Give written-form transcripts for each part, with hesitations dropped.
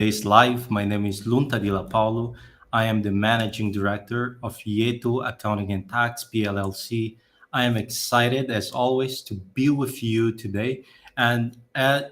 today's live. My name is Lunta Di La Paulo. I am the managing director of Yeto Accounting and Tax PLLC. I am excited, as always, to be with you today. And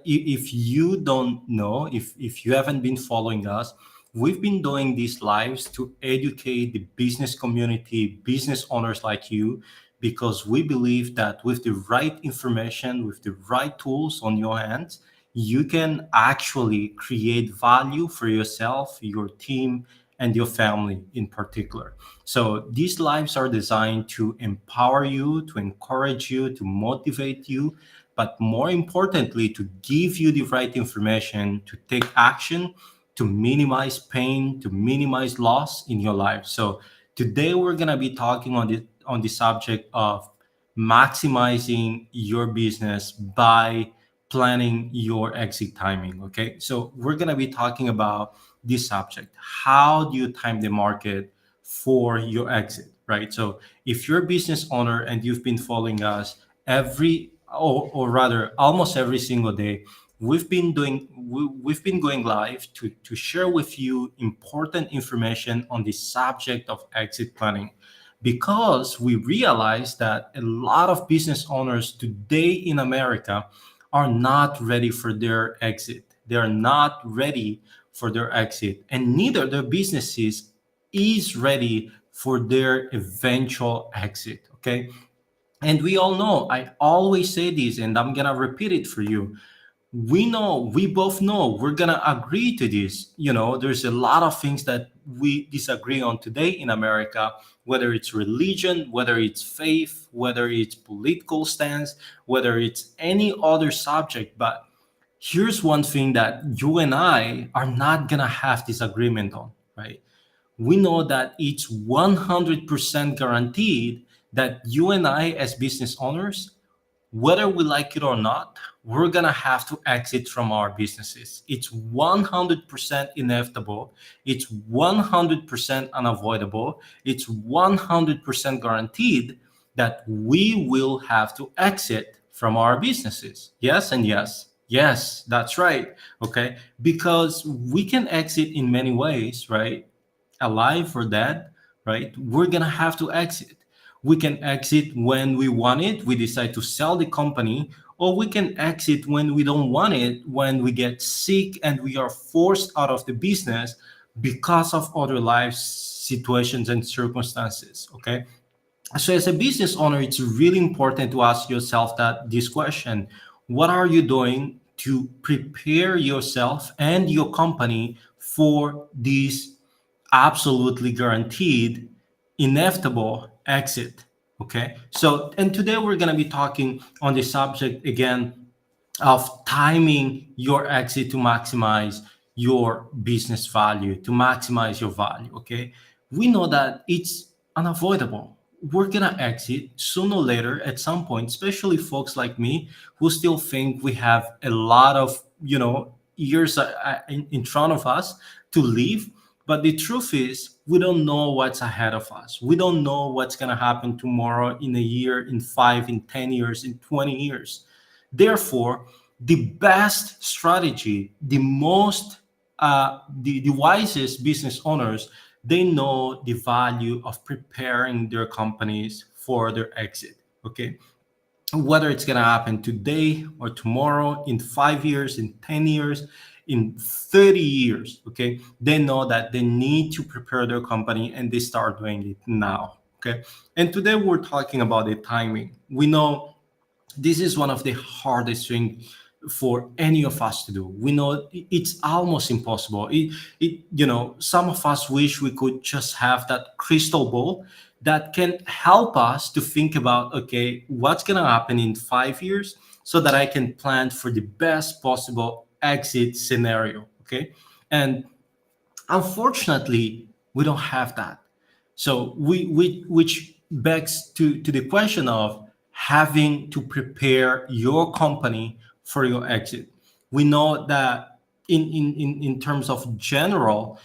if you don't know, if you haven't been following us, we've been doing these lives to educate the business community, business owners like you, because we believe that with the right information, with the right tools on your hands, you can actually create value for yourself, your team, and your family in particular. So these lives are designed to empower you, to encourage you, to motivate you, but more importantly, to give you the right information to take action, to minimize pain, to minimize loss in your life. So today we're gonna be talking on the subject of maximizing your business by planning your exit timing. Okay, so we're going to be talking about this subject. How do you time the market for your exit, right? So if you're a business owner and you've been following us or rather almost every single day, we've been going live to share with you important information on the subject of exit planning, because we realize that a lot of business owners today in America are not ready for their exit. They are not ready for their exit, and neither their businesses is ready for their eventual exit. Okay. And we all know, I always say this, and I'm going to repeat it for you. We both know, we're gonna agree to this. There's a lot of things that we disagree on today in America, whether it's religion, whether it's faith, whether it's political stance, whether it's any other subject. But here's one thing that you and I are not gonna have disagreement on, right? We know that it's 100% guaranteed that you and I, as business owners, whether we like it or not, we're gonna have to exit from our businesses. It's 100% inevitable. It's 100% unavoidable. It's 100% guaranteed that we will have to exit from our businesses. Yes, and yes. Yes, that's right. Okay. Because we can exit in many ways, right? Alive or dead, right? We're gonna have to exit. We can exit when we want it, we decide to sell the company, or we can exit when we don't want it, when we get sick and we are forced out of the business because of other life situations and circumstances. Okay. So as a business owner, it's really important to ask yourself that this question: what are you doing to prepare yourself and your company for this absolutely guaranteed, inevitable exit? Okay. So, and today we're going to be talking on the subject again of timing your exit to maximize your business value, to maximize your value. Okay. We know that it's unavoidable. We're going to exit sooner or later at some point, especially folks like me who still think we have a lot of, years in front of us to live. But the truth is, we don't know what's ahead of us. We don't know what's going to happen tomorrow, in a year, in 5, in 10 years, in 20 years. Therefore, the best strategy, the wisest business owners, they know the value of preparing their companies for their exit. Okay. Whether it's going to happen today or tomorrow, in 5 years, in 10 years, in 30 years, okay, they know that they need to prepare their company and they start doing it now. Okay. And today we're talking about the timing. We know this is one of the hardest things for any of us to do. We know it's almost impossible. Some of us wish we could just have that crystal ball that can help us to think about, okay, what's going to happen in 5 years so that I can plan for the best possible exit scenario. Okay. And unfortunately, we don't have that. So which begs to the question of having to prepare your company for your exit. We know that in terms of general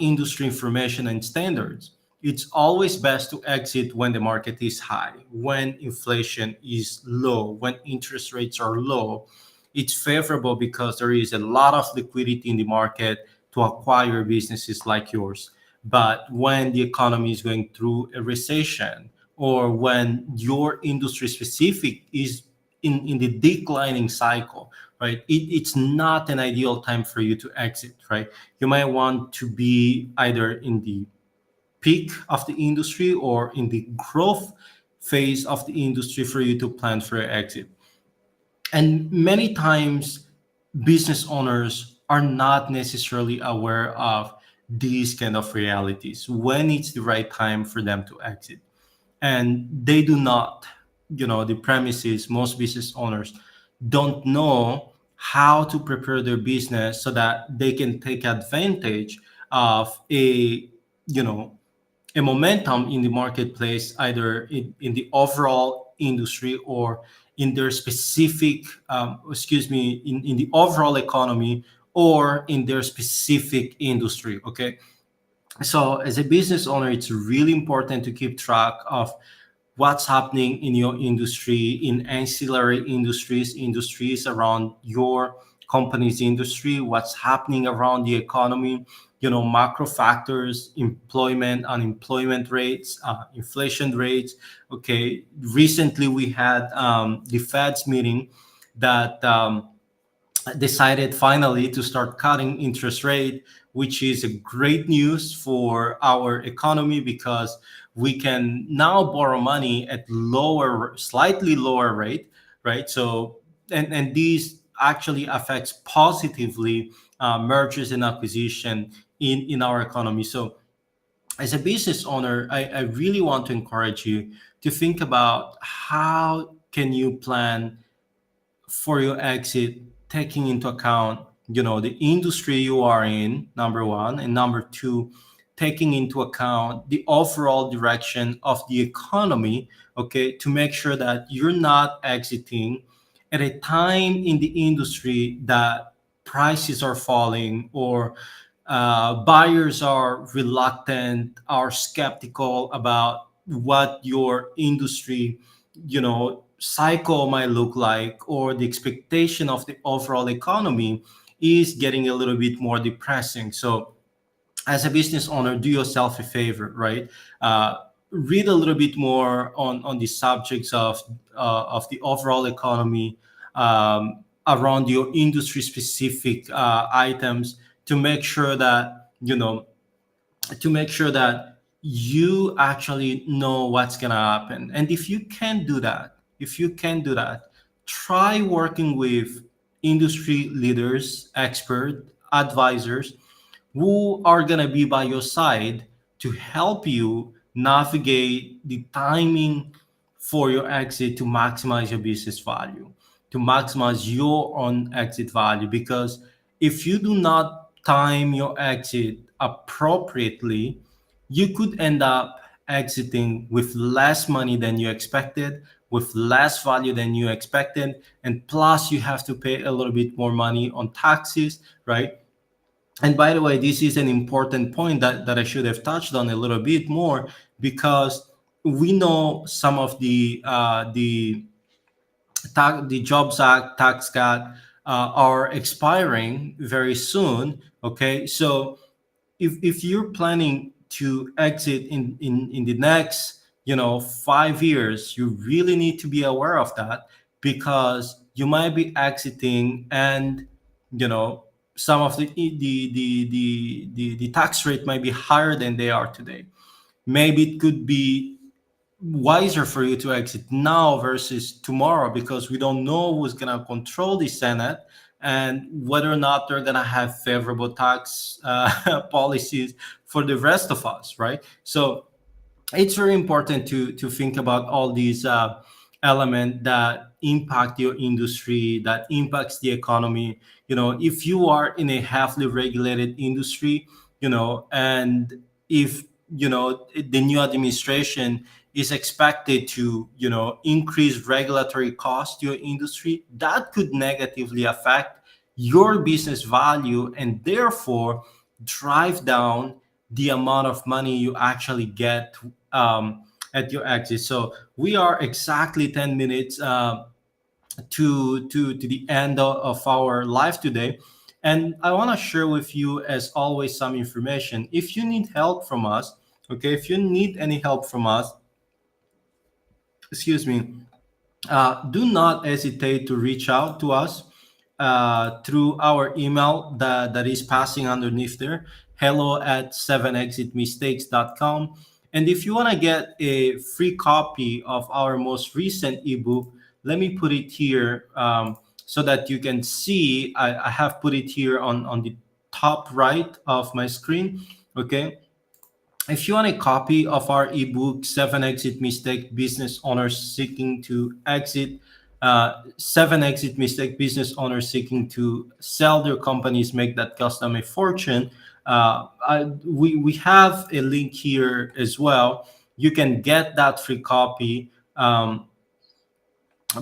industry information and standards, it's always best to exit when the market is high, when inflation is low, when interest rates are low, it's favorable because there is a lot of liquidity in the market to acquire businesses like yours. But when the economy is going through a recession, or when your industry specific is in the declining cycle, right, it's not an ideal time for you to exit, right? You might want to be either in the peak of the industry or in the growth phase of the industry for you to plan for your exit. And many times, business owners are not necessarily aware of these kind of realities when it's the right time for them to exit. And they do not, the premise is most business owners don't know how to prepare their business so that they can take advantage of you know a momentum in the marketplace, either in the overall industry or in their specific, in the overall economy or in their specific industry. Okay. So, as a business owner, it's really important to keep track of what's happening in your industry, in ancillary industries around your company's industry, what's happening around the economy, macro factors, employment, unemployment rates, inflation rates. Okay, recently we had the Fed's meeting that decided finally to start cutting interest rate, which is a great news for our economy because we can now borrow money at slightly lower rate, right? So, and these actually affects positively mergers and acquisition in our economy. So, as a business owner, I really want to encourage you to think about how can you plan for your exit, taking into account the industry you are in, number one, and number two, taking into account the overall direction of the economy, okay, to make sure that you're not exiting at a time in the industry that prices are falling, or buyers are reluctant, are skeptical about what your industry cycle might look like, or the expectation of the overall economy is getting a little bit more depressing. So, as a business owner, do yourself a favor, right? uh, Read a little bit more on the subjects of the overall economy, around your industry specific items, to make sure that you actually know what's going to happen. And if you can do that, try working with industry leaders, expert advisors, who are going to be by your side to help you navigate the timing for your exit, to maximize your business value, to maximize your own exit value. Because if you do not time your exit appropriately, you could end up exiting with less money than you expected, with less value than you expected, and plus you have to pay a little bit more money on taxes, right? And by the way, this is an important point that I should have touched on a little bit more, because we know some of the Jobs Act, tax cut, are expiring very soon. Okay, so if you're planning to exit in the next 5 years, you really need to be aware of that, because you might be exiting, and you know some of the tax rate might be higher than they are today. Maybe it could be wiser for you to exit now versus tomorrow, because we don't know who's going to control the Senate, and whether or not they're going to have favorable tax policies for the rest of us, right? So it's very important to think about all these elements that impact your industry, that impacts the economy. If you are in a heavily regulated industry, and if the new administration is expected to increase regulatory costs to your industry, that could negatively affect your business value, and therefore drive down the amount of money you actually get at your exit. So we are exactly 10 minutes to the end of our life today. And I want to share with you, as always, some information. If you need help from us, okay, if you need any help from us, excuse me, do not hesitate to reach out to us through our email that is passing underneath there, hello at 7exitmistakes.com. And if you want to get a free copy of our most recent ebook, let me put it here, so that you can see. I have put it here on the top right of my screen. Okay, if you want a copy of our ebook, Seven Exit Mistake Business Owners Seeking to Exit, Seven Exit Mistake Business Owners Seeking to Sell Their Companies, Make That Cost Them a Fortune, we have a link here as well. You can get that free copy.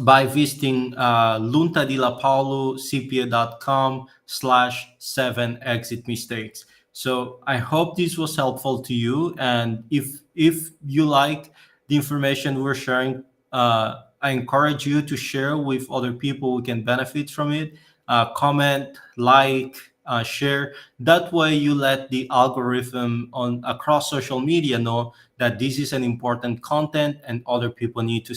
By visiting luntadilapaulo.cpa.com/seven exit mistakes. So I hope this was helpful to you. And if you like the information we're sharing, I encourage you to share with other people who can benefit from it. Comment, like, share. That way, you let the algorithm on across social media know that this is an important content and other people need to